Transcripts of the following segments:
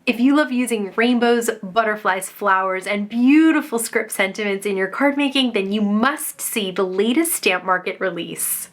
If you love using rainbows, butterflies, flowers, and beautiful script sentiments in your card making, then you must see the latest Stamp Market release.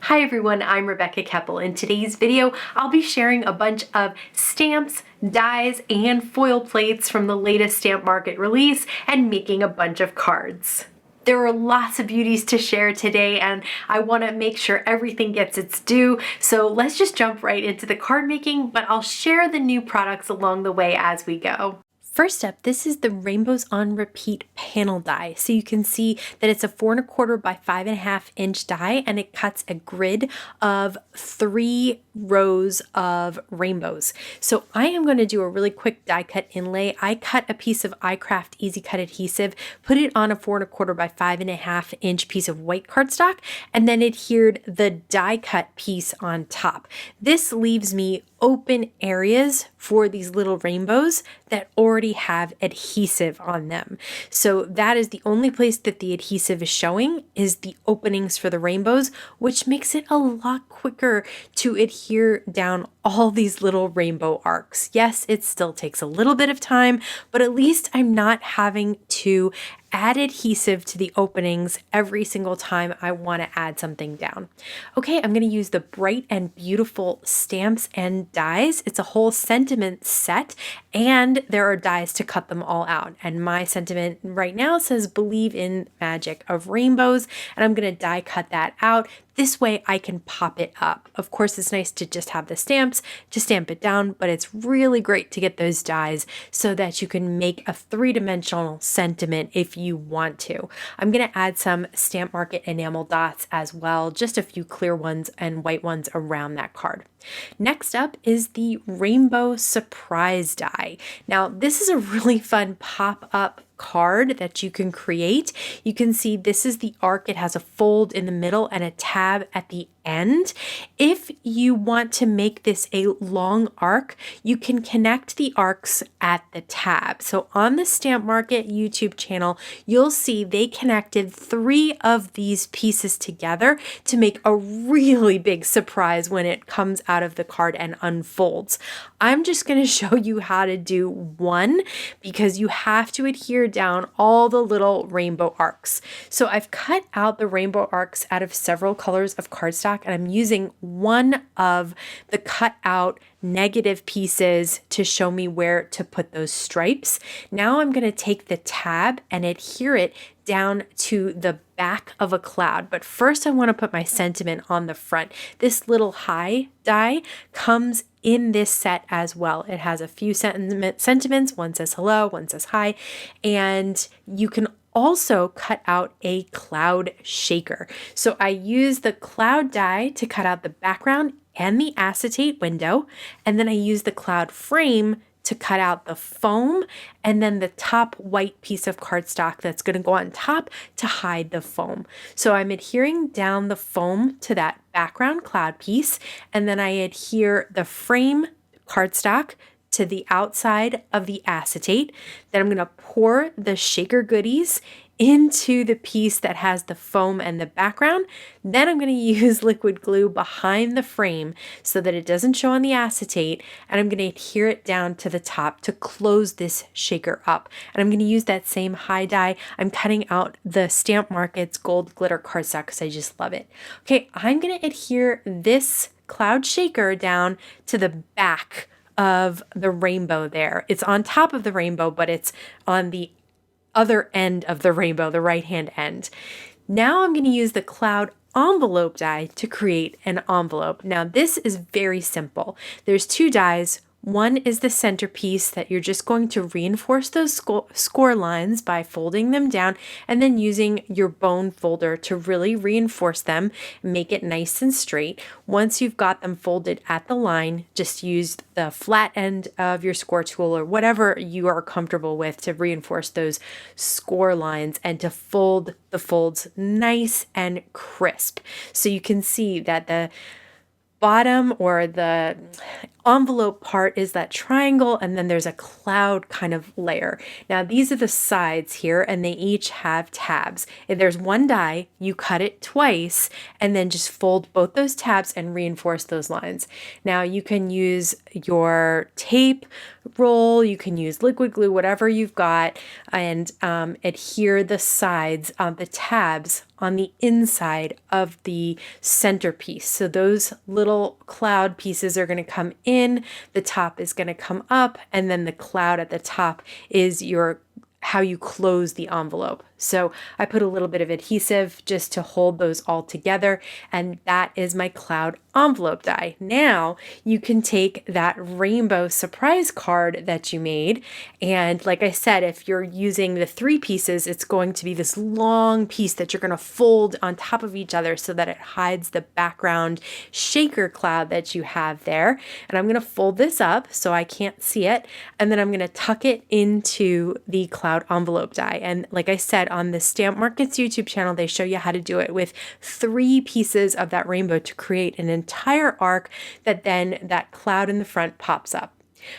Hi everyone, I'm Rebecca Keppel. In today's video, I'll be sharing a bunch of stamps, dies, and foil plates from the latest Stamp Market release and making a bunch of cards. There are lots of beauties to share today, and I want to make sure everything gets its due, so let's just jump right into the card making, but I'll share the new products along the way as we go. First up, this is the Rainbows on Repeat panel die. So you can see that it's a 4 1/4 by 5.5 inch die, and it cuts a grid of 3 rows of rainbows. So I am going to do a really quick die cut inlay. I cut a piece of iCraft Easy Cut adhesive, put it on a 4 1/4 by 5.5 inch piece of white cardstock, and then adhered the die cut piece on top. This leaves me open areas for these little rainbows that already have adhesive on them. So that is the only place that the adhesive is showing, is the openings for the rainbows, which makes it a lot quicker to adhere down all these little rainbow arcs. Yes, it still takes a little bit of time, but at least I'm not having to add adhesive to the openings every single time I want to add something down. Okay, I'm going to use the Bright and Beautiful stamps and dies. It's a whole sentiment set, and there are dies to cut them all out. And my sentiment right now says believe in magic of rainbows, and I'm going to die cut that out. This way I can pop it up. Of course, it's nice to just have the stamps to stamp it down, but it's really great to get those dies so that you can make a 3-dimensional sentiment if you want to. I'm going to add some Stamp Market enamel dots as well, just a few clear ones and white ones around that card. Next up is the Rainbow Surprise die. Now, this is a really fun pop-up card that you can create. You can see this is the arc. It has a fold in the middle and a tab at the end. If you want to make this a long arc, you can connect the arcs at the tab. So on the Stamp Market YouTube channel, you'll see they connected 3 of these pieces together to make a really big surprise when it comes out of the card and unfolds. I'm just going to show you how to do one because you have to adhere down all the little rainbow arcs. So I've cut out the rainbow arcs out of several colors of cardstock, and I'm using one of the cut out negative pieces to show me where to put those stripes. Now I'm going to take the tab and adhere it down to the back of a cloud. But first I want to put my sentiment on the front. This little hi die comes in this set as well. It has a few sentiments. One says hello, one says hi, and you can also cut out a cloud shaker. So I use the cloud die to cut out the background and the acetate window, and then I use the cloud frame to cut out the foam and then the top white piece of cardstock that's going to go on top to hide the foam. So I'm adhering down the foam to that background cloud piece, and then I adhere the frame cardstock to the outside of the acetate. Then I'm going to pour the shaker goodies into the piece that has the foam and the background. Then I'm going to use liquid glue behind the frame so that it doesn't show on the acetate, and I'm going to adhere it down to the top to close this shaker up. And I'm going to use that same high die. I'm cutting out the Stamp Market's gold glitter cardstock because I just love it. Okay, I'm going to adhere this cloud shaker down to the back of the rainbow there. It's on top of the rainbow, but it's on the other end of the rainbow, the right-hand end. Now I'm going to use the cloud envelope die to create an envelope. Now this is very simple. There's 2 dies. One is the centerpiece that you're just going to reinforce those score lines by folding them down and then using your bone folder to really reinforce them, make it nice and straight. Once you've got them folded at the line, just use the flat end of your score tool or whatever you are comfortable with to reinforce those score lines and to fold the folds nice and crisp. So you can see that the bottom or the envelope part is that triangle, and then there's a cloud kind of layer. Now these are the sides here, and they each have tabs. If there's one die, you cut it twice and then just fold both those tabs and reinforce those lines. Now you can use your tape roll, you can use liquid glue, whatever you've got, and adhere the sides of the tabs on the inside of the centerpiece. So those little cloud pieces are going to come in, the top is going to come up, and then the cloud at the top is how you close the envelope. So I put a little bit of adhesive just to hold those all together, and that is my cloud envelope die. Now you can take that rainbow surprise card that you made, and like I said, if you're using the 3 pieces, it's going to be this long piece that you're going to fold on top of each other so that it hides the background shaker cloud that you have there. And I'm going to fold this up so I can't see it, and then I'm going to tuck it into the cloud envelope die. And like I said, on the Stamp Markets YouTube channel, they show you how to do it with 3 pieces of that rainbow to create an entire arc that then that cloud in the front pops up.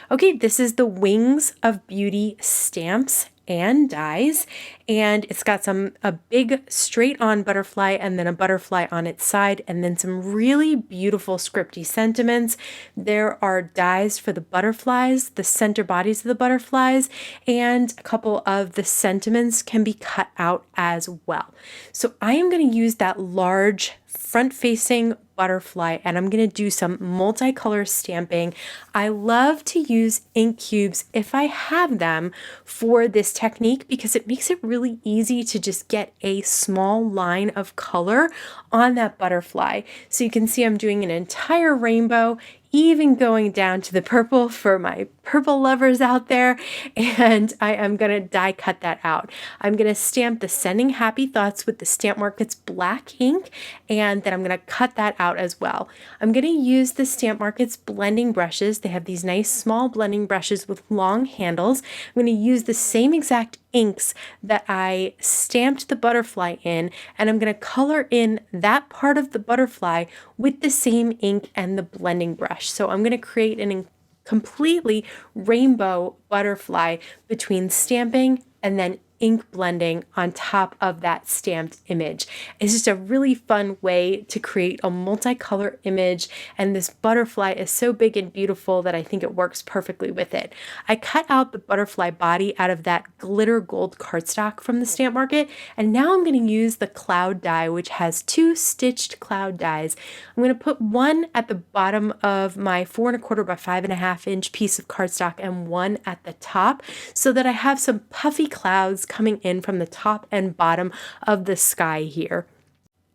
Okay, this is the Wings of Beauty stamps and dies, and it's got a big straight on butterfly and then a butterfly on its side, and then some really beautiful scripty sentiments. There are dies for the butterflies, the center bodies of the butterflies, and a couple of the sentiments can be cut out as well. So I am going to use that large front-facing butterfly, and I'm going to do some multicolor stamping. I love to use ink cubes if I have them for this technique because it makes it really easy to just get a small line of color on that butterfly. So you can see I'm doing an entire rainbow, even going down to the purple for my purple lovers out there, and I am going to die cut that out. I'm going to stamp the Sending Happy Thoughts with the Stamp Markets black ink, and then I'm going to cut that out as well. I'm going to use the Stamp Markets blending brushes. They have these nice small blending brushes with long handles. I'm going to use the same exact inks that I stamped the butterfly in, and I'm going to color in that part of the butterfly with the same ink and the blending brush. So I'm going to create an completely rainbow butterfly between stamping and then ink blending on top of that stamped image. It's just a really fun way to create a multicolor image, and this butterfly is so big and beautiful that I think it works perfectly with it. I cut out the butterfly body out of that glitter gold cardstock from the Stamp Market, and now I'm going to use the cloud die, which has 2 stitched cloud dies. I'm going to put one at the bottom of my 4 1/4 by 5.5 inch piece of cardstock and one at the top so that I have some puffy clouds coming in from the top and bottom of the sky here.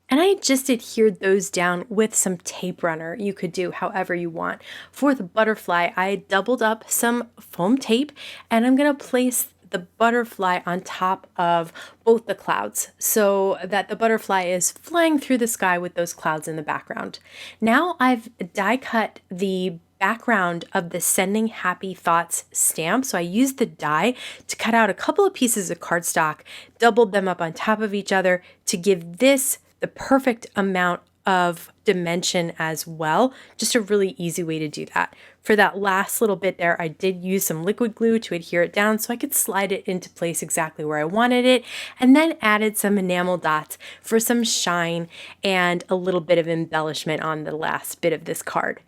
And I just adhered those down with some tape runner. You could do however you want. For the butterfly, I doubled up some foam tape, and I'm going to place the butterfly on top of both the clouds so that the butterfly is flying through the sky with those clouds in the background. Now I've die cut the background of the Sending Happy Thoughts stamp. So I used the die to cut out a couple of pieces of cardstock, doubled them up on top of each other to give this the perfect amount of dimension as well. Just a really easy way to do that. For that last little bit there, I did use some liquid glue to adhere it down so I could slide it into place exactly where I wanted it, and then added some enamel dots for some shine and a little bit of embellishment on the last bit of this card.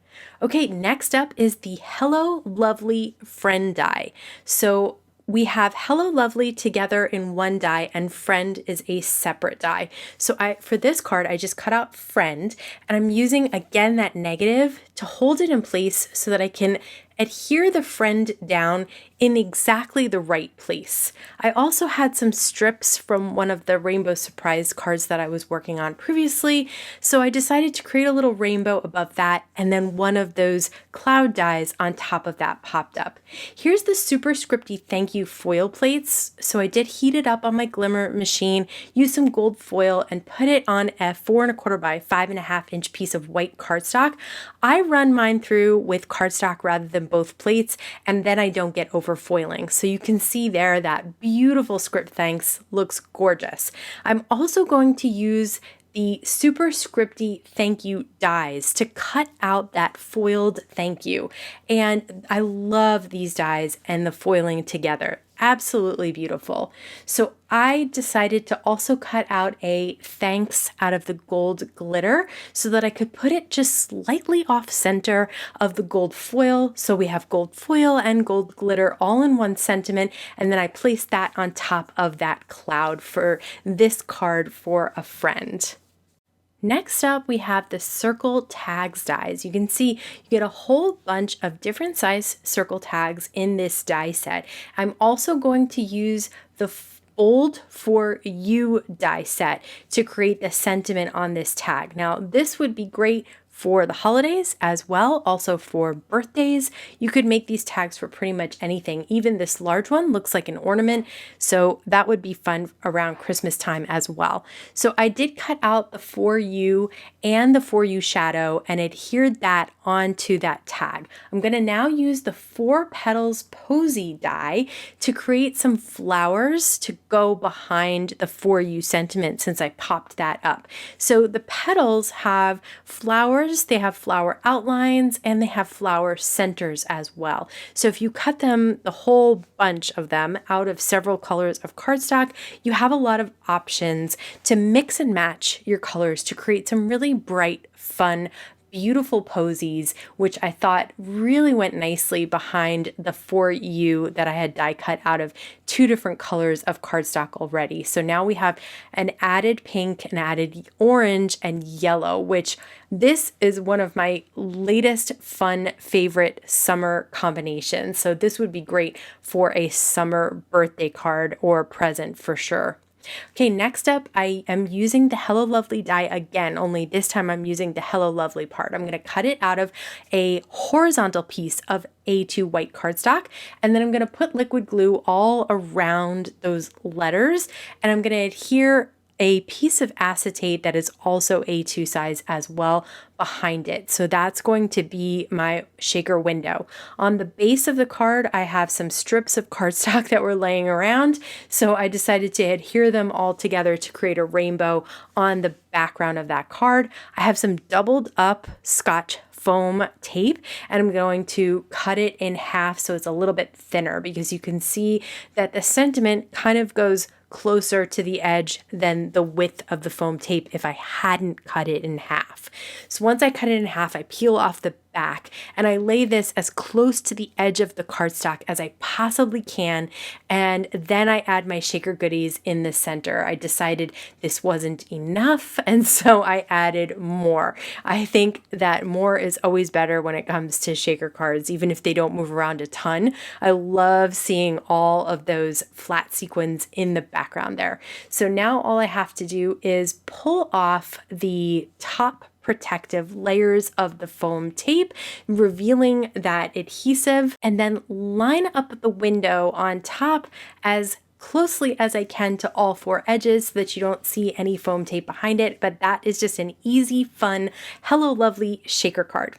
Okay, next up is the Hello Lovely Friend die. So we have Hello Lovely together in one die, and Friend is a separate die. So for this card, I just cut out Friend, and I'm using again that negative to hold it in place so that I can adhere the friend down in exactly the right place. I also had some strips from one of the Rainbow Surprise cards that I was working on previously, so I decided to create a little rainbow above that, and then one of those cloud dies on top of that popped up. Here's the Super Scripty Thank You foil plates. So I did heat it up on my glimmer machine, use some gold foil, and put it on a 4 1/4 by 5.5 inch piece of white cardstock. I run mine through with cardstock rather than both plates, and then I don't get over foiling. So you can see there that beautiful script thanks looks gorgeous. I'm also going to use the Super Scripty thank you dies to cut out that foiled thank you. And I love these dies and the foiling together. Absolutely beautiful. So I decided to also cut out a thanks out of the gold glitter so that I could put it just slightly off center of the gold foil. So we have gold foil and gold glitter all in one sentiment. And then I placed that on top of that cloud for this card for a friend. Next up, we have the circle tags dies. You can see you get a whole bunch of different size circle tags in this die set. I'm also going to use the Old for You die set to create the sentiment on this tag. Now, this would be great for the holidays as well, also for birthdays. You could make these tags for pretty much anything. Even this large one looks like an ornament, so that would be fun around Christmas time as well. So I did cut out the For You and the For You shadow and adhered that onto that tag. I'm going to now use the 4 petals posy die to create some flowers to go behind the For You sentiment since I popped that up. So the petals have flowers, they have flower outlines, and they have flower centers as well. So if you cut them, the whole bunch of them, out of several colors of cardstock, you have a lot of options to mix and match your colors to create some really bright, fun, beautiful posies, which I thought really went nicely behind the For You that I had die cut out of 2 different colors of cardstock already. So now we have an added pink, an added orange, and yellow, which this is one of my latest fun favorite summer combinations. So this would be great for a summer birthday card or present for sure. Okay, next up, I am using the Hello Lovely die again, only this time I'm using the Hello Lovely part. I'm going to cut it out of a horizontal piece of A2 white cardstock, and then I'm going to put liquid glue all around those letters, and I'm going to adhere a piece of acetate that is also A2 size as well behind it. So that's going to be my shaker window. On the base of the card, I have some strips of cardstock that were laying around. So I decided to adhere them all together to create a rainbow on the background of that card. I have some doubled up Scotch foam tape, and I'm going to cut it in half so it's a little bit thinner, because you can see that the sentiment kind of goes closer to the edge than the width of the foam tape if I hadn't cut it in half. So once I cut it in half, I peel off the back and I lay this as close to the edge of the cardstock as I possibly can, and then I add my shaker goodies in the center. I decided this wasn't enough, and so I added more. I think that more is always better when it comes to shaker cards, even if they don't move around a ton. I love seeing all of those flat sequins in the background there. So now all I have to do is pull off the top protective layers of the foam tape, revealing that adhesive, and then line up the window on top as closely as I can to all 4 edges so that you don't see any foam tape behind it. But that is just an easy, fun, Hello Lovely shaker card.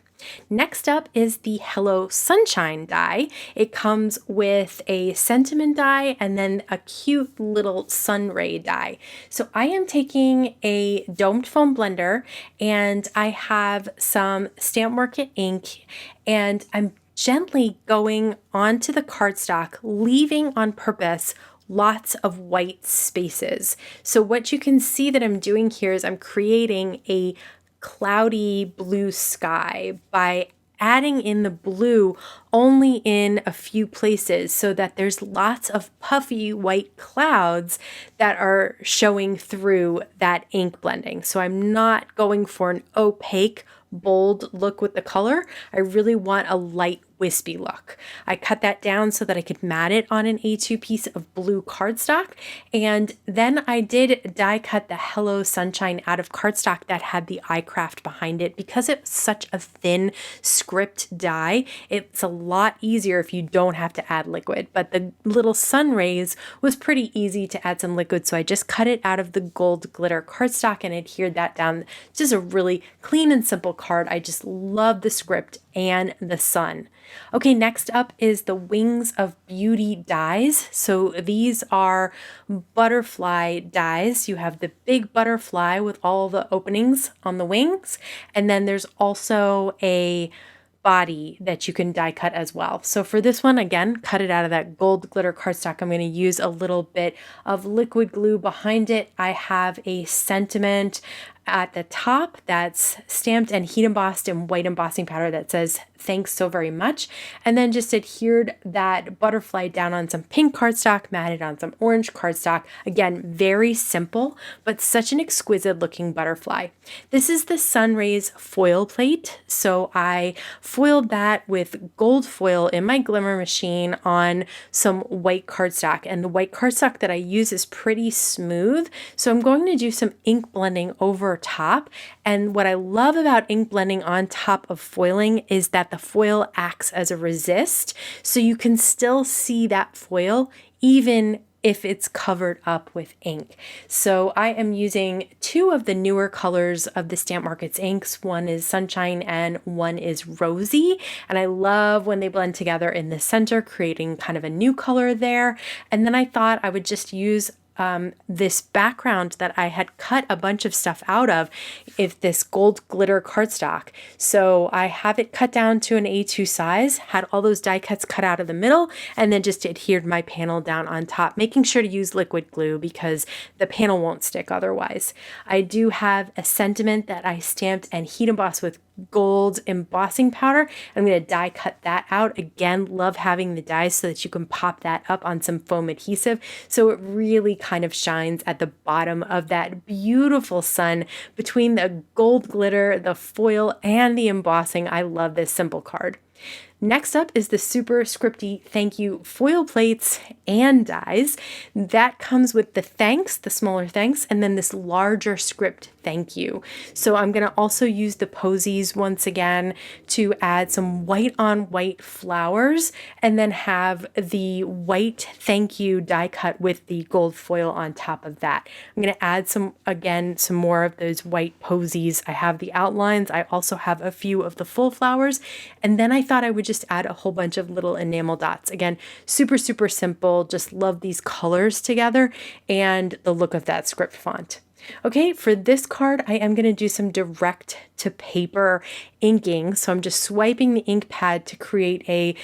Next up is the Hello Sunshine die. It comes with a sentiment die and then a cute little sunray die. So I am taking a domed foam blender and I have some Stamp Market ink, and I'm gently going onto the cardstock, leaving on purpose lots of white spaces. So what you can see that I'm doing here is I'm creating a cloudy blue sky by adding in the blue only in a few places so that there's lots of puffy white clouds that are showing through that ink blending. So I'm not going for an opaque, bold look with the color. I really want a light, wispy look. I cut that down so that I could mat it on an A2 piece of blue cardstock, and then I did die cut the Hello Sunshine out of cardstock that had the iCraft behind it. Because it's such a thin script die, it's a lot easier if you don't have to add liquid, but the little Sunrays was pretty easy to add some liquid, so I just cut it out of the gold glitter cardstock and adhered that down. Just a really clean and simple card. I just love the script and the sun. Okay, next up is the Wings of Beauty dies. So these are butterfly dies. You have the big butterfly with all the openings on the wings, and then there's also a body that you can die cut as well. So for this one, again, cut it out of that gold glitter cardstock. I'm going to use a little bit of liquid glue behind it. I have a sentiment at the top that's stamped and heat embossed in white embossing powder that says thanks so very much, and then just adhered that butterfly down on some pink cardstock, matted on some orange cardstock. Again, very simple, but such an exquisite looking butterfly. This is the Sunrays foil plate. So I foiled that with gold foil in my glimmer machine on some white cardstock, and the white cardstock that I use is pretty smooth. So I'm going to do some ink blending over top. And what I love about ink blending on top of foiling is that the foil acts as a resist, so you can still see that foil even if it's covered up with ink. So I am using two of the newer colors of the Stamp Market's inks. One is Sunshine and one is Rosy. And I love when they blend together in the center, creating kind of a new color there. And then I thought I would just use this background that I had cut a bunch of stuff out of this gold glitter cardstock. So I have it cut down to an A2 size, had all those die cuts cut out of the middle, and then just adhered my panel down on top, making sure to use liquid glue because the panel won't stick otherwise. I do have a sentiment that I stamped and heat embossed with gold embossing powder. I'm going to die cut that out. Again, love having the dies so that you can pop that up on some foam adhesive. So it really kind of shines at the bottom of that beautiful sun between the gold glitter, the foil, and the embossing. I love this simple card. Next up is the Super Scripty Thank You foil plates and dies. That comes with the thanks, the smaller thanks, and then this larger script thank you. So I'm going to also use the POSIES once again to add some white on white flowers, and then have the white thank you die cut with the gold foil on top of that. I'm going to add some more of those white POSIES. I have the outlines. I also have a few of the full flowers, and then I thought I would just add a whole bunch of little enamel dots. Again, super, super simple. Just love these colors together and the look of that script font. Okay, for this card, I am going to do some direct to paper inking. So I'm just swiping the ink pad to create a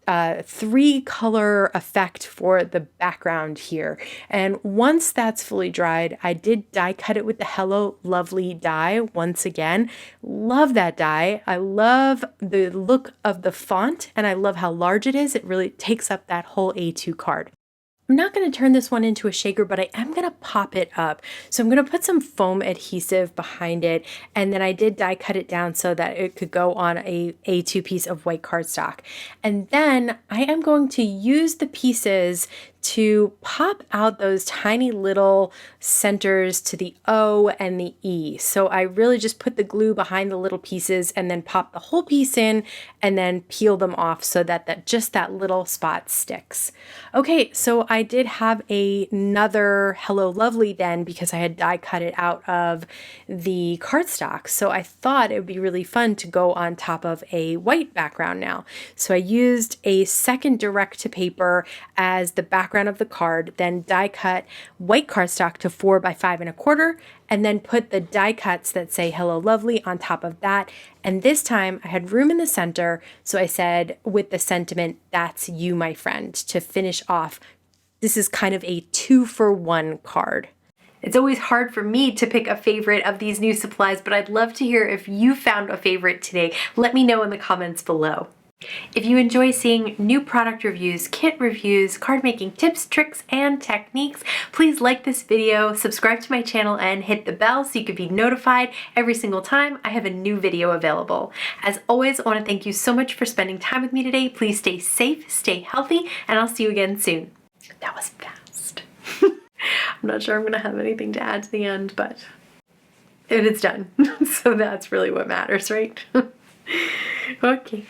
3-color effect for the background here. And once that's fully dried, I did die cut it with the Hello Lovely die once again. Love that die. I love the look of the font, and I love how large it is. It really takes up that whole A2 card. I'm not going to turn this one into a shaker, but I am going to pop it up. So I'm going to put some foam adhesive behind it, and then I did die cut it down so that it could go on a A2 piece of white cardstock. And then I am going to use the pieces to pop out those tiny little centers to the O and the E. So I really just put the glue behind the little pieces and then pop the whole piece in and then peel them off so that just that little spot sticks. Okay, so I did have another Hello Lovely then because I had die cut it out of the cardstock. So I thought it would be really fun to go on top of a white background now. So I used a second direct to paper as the background of the card, then die cut white cardstock to 4 by 5 1/4, and then put the die cuts that say Hello Lovely on top of that. And this time I had room in the center, so I said with the sentiment, that's you, my friend, to finish off. This is kind of a 2-for-1 card. It's always hard for me to pick a favorite of these new supplies, but I'd love to hear if you found a favorite today. Let me know in the comments below. If you enjoy seeing new product reviews, kit reviews, card making tips, tricks, and techniques, please like this video, subscribe to my channel, and hit the bell so you can be notified every single time I have a new video available. As always, I want to thank you so much for spending time with me today. Please stay safe, stay healthy, and I'll see you again soon. That was fast. I'm not sure I'm going to have anything to add to the end, but it's done. So that's really what matters, right? Okay.